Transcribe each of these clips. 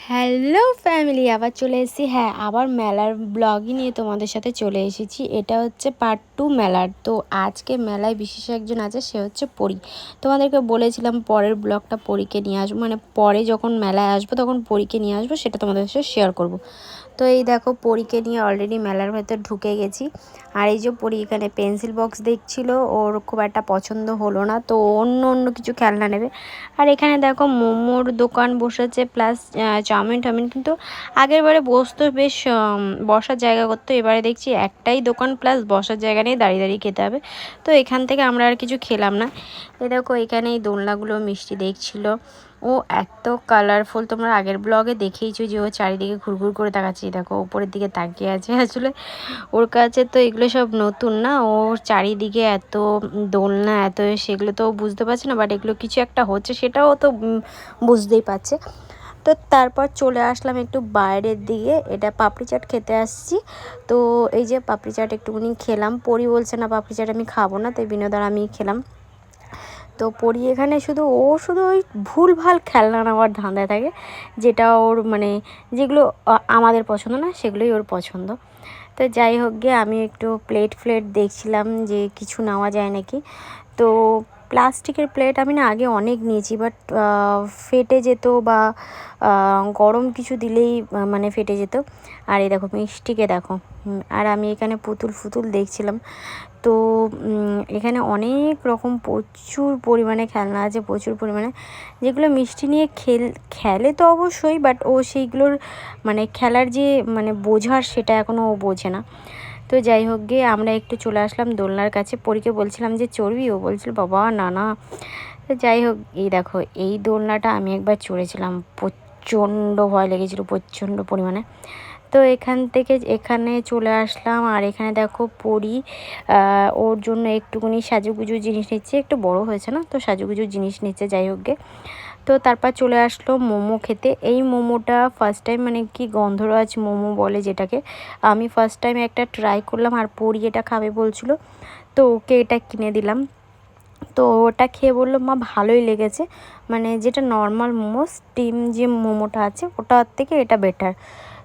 Hello family, আবার চলে এসেছি। হ্যাঁ, আবার মেলার ব্লগই নিয়ে তোমাদের সাথে চলে এসেছি। এটা হচ্ছে পার্ট 2 মেলার। তো আজকে মেলায় বিশেষ একজন আছে, সে হচ্ছে পরী। তোমাদেরকে বলেছিলাম পরের ব্লগটা পরীকে নিয়ে আসবো, মানে পরে যখন মেলায় আসবো তখন পরীকে নিয়ে আসবো, সেটা তোমাদের সাথে শেয়ার করব। তো এই দেখো, পরীকে নিয়ে অলরেডি মেলার ভেতর ঢুকে গেছি। আর এই যে পরী এখানে পেন্সিল বক্স দেখছিল, ওর খুব একটা পছন্দ হলো না, তো অন্য কিছু খেলনা নেবে। আর এখানে দেখো মোমোর দোকান বসেছে, প্লাস চাউমিন টাউমিন। কিন্তু আগের বারে বসতো বেশ, বসার জায়গা করতো। এবারে দেখছি একটাই দোকান প্লাস বসার জায়গা নেই, দাঁড়িয়ে দাঁড়িয়ে খেতে হবে। তো এখান থেকে আমরা আর কিছু খেলাম না। এ দেখো এখানে এই দোলনাগুলো মিষ্টি দেখছিল। ও এত কালারফুল, তোমরা আগের ব্লগে দেখেইছো যে ও চারিদিকে ঘুরঘুর করে তাকাচ্ছে। দেখো উপরের দিকে তাকিয়ে আছে। আসলে ওর কাছে তো এগুলো সব নতুন না, ওর চারিদিকে এত দোলনা এত, সেগুলো তো বুঝতে পারছে না, বাট এগুলো কিছু একটা হচ্ছে সেটাও তো বুঝতেই পারছে। তো তারপর চলে আসলাম একটু বাইরের দিকে, এটা পাপড়ি চাট খেতে আসছি। তো এই যে পাপড়ি চাট একটুখানি খেলাম। পরি বলছে না পাপড়ি চাট আমি খাবো না, তাই বিনোদার আমি খেলাম। তো পরি এখানে শুধু ওই ভুলভাল খেলনা নেওয়ার ধান্দায় থাকে, যেটা ওর মানে যেগুলো আমাদের পছন্দ না সেগুলোই ওর পছন্দ। তো যাই হোক গিয়ে আমি একটু প্লেট দেখছিলাম যে কিছু নেওয়া যায় নাকি। তো প্লাস্টিকের প্লেট আমি না আগে অনেক নিয়েছি, বাট ফেটে যেত বা গরম কিছু দিলেই মানে ফেটে যেত। আর এই দেখো মিষ্টিকে দেখো। আর আমি এখানে পুতুল দেখছিলাম। তো এখানে অনেক রকম প্রচুর পরিমাণে খেলনা আছে, প্রচুর পরিমাণে, যেগুলো মিষ্টি নিয়ে খেলে তো অবশ্যই, বাট ও সেইগুলোর মানে খেলার যে মানে বোঝার, সেটা এখনও ও বোঝে না। তো যাই হোক গিয়ে আমরা একটু চলে আসলাম দোলনার কাছে। পরীকে বলছিলাম যে চড়বি, ও বলছিল বাবা না না। তো যাই হোক, এই দেখো এই দোলনাটা আমি একবার চড়েছিলাম, প্রচণ্ড ভয় লেগেছিলো, প্রচণ্ড পরিমাণে। তো এখানে চলে আসলাম। আর এখানে দেখো পরী ওর জন্য একটুখানি সাজুগুজু জিনিস নিচ্ছে, একটু বড় হয়েছে না, তো সাজুগুজু জিনিস নিচ্ছে। যাই হোক গে, তো তারপর চলে আসলো মোমো খেতে। এই মোমোটা ফার্স্ট টাইম, মানে কি গন্ধরাজ মোমো বলে যেটাকে, আমি ফার্স্ট টাইম একটা ট্রাই করলাম। আর পরী এটা খাবে বলছিল, তো ওকে এটা কিনে দিলাম। তো ওটা খেয়ে বললো মা ভালোই লেগেছে, মানে যেটা নর্মাল মোমো, স্টিম যে মোমোটা আছে ওটার থেকে এটা বেটার।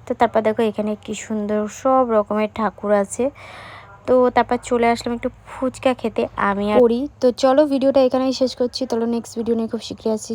তো তারপর দেখো এখানে কি সুন্দর সব রকমের ঠাকুর আছে। তো তারপর চলে আসলাম একটু ফুচকা খেতে আমি আর পরি। তো চলো ভিডিওটা এখানেই শেষ করছি, চলো নেক্সট ভিডিও নিয়ে খুব শীঘ্রই আসছি।